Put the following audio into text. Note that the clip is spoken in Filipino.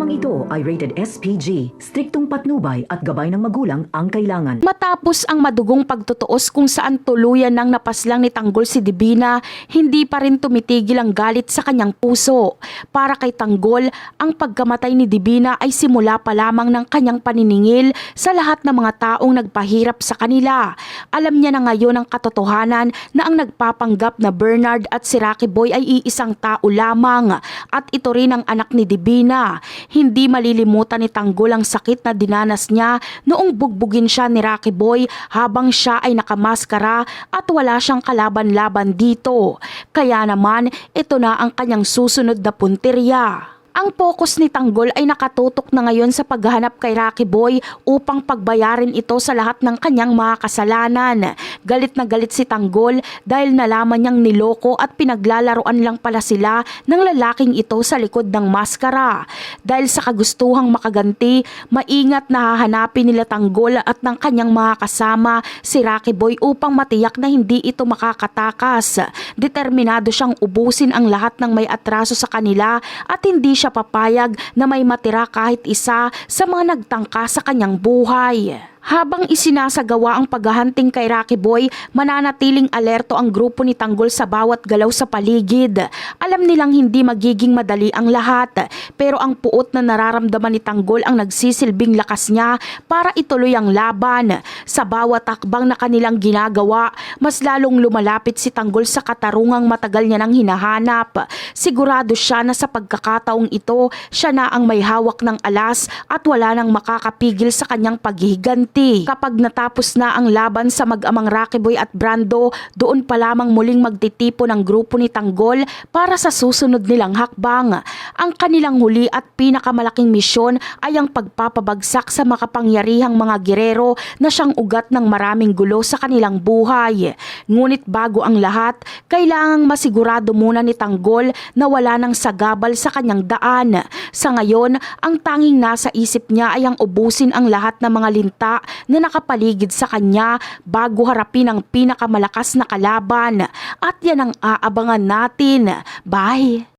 Programang ito ay rated SPG, striktong patnubay at gabay ng magulang ang kailangan. Matapos ang madugong pagtutuos kung saan tuluyan nang napaslang ni Tanggol si Divina, hindi pa rin tumitigil ang galit sa kanyang puso. Para kay Tanggol, ang pagkamatay ni Divina ay simula pa lamang ng kanyang paniningil sa lahat ng mga taong nagpahirap sa kanila. Alam niya na ngayon ang katotohanan na ang nagpapanggap na Bernard at si Rocky Boy ay iisang tao lamang at ito rin ang anak ni Divina. Hindi malilimutan ni Tanggol ang sakit na dinanas niya noong bugbugin siya ni Rocky Boy habang siya ay nakamaskara at wala siyang kalaban-laban dito. Kaya naman, ito na ang kanyang susunod na puntirya. Ang focus ni Tanggol ay nakatutok na ngayon sa paghahanap kay Rocky Boy upang pagbayarin ito sa lahat ng kanyang mga kasalanan. Galit na galit si Tanggol dahil nalaman niyang niloko at pinaglalaroan lang pala sila ng lalaking ito sa likod ng maskara. Dahil sa kagustuhang makaganti, maingat na hahanapin nila Tanggol at ng kanyang mga kasama si Rocky Boy upang matiyak na hindi ito makakatakas. Determinado siyang ubusin ang lahat ng may atraso sa kanila at hindi siya papayag na may matira kahit isa sa mga nagtangka sa kanyang buhay. Habang isinasagawa ang paghahunting kay Rocky Boy, mananatiling alerto ang grupo ni Tanggol sa bawat galaw sa paligid. Alam nilang hindi magiging madali ang lahat, pero ang puot na nararamdaman ni Tanggol ang nagsisilbing lakas niya para ituloy ang laban. Sa bawat hakbang na kanilang ginagawa, mas lalong lumalapit si Tanggol sa katarungang matagal niya nang hinahanap. Sigurado siya na sa pagkakataong ito, siya na ang may hawak ng alas at wala nang makakapigil sa kanyang paghihiganti. Kapag natapos na ang laban sa mag-amang Rocky Boy at Brando, doon pa lamang muling magtitipon ang grupo ni Tanggol para sa susunod nilang hakbang. Ang kanilang huli at pinakamalaking misyon ay ang pagpapabagsak sa makapangyarihang mga gerero na siyang ugat ng maraming gulo sa kanilang buhay. Ngunit bago ang lahat, kailangang masigurado muna ni Tanggol na wala nang sagabal sa kanyang daan. Sa ngayon, ang tanging nasa isip niya ay ang ubusin ang lahat ng mga linta na nakapaligid sa kanya bago harapin ang pinakamalakas na kalaban. At yan ang aabangan natin. Bye!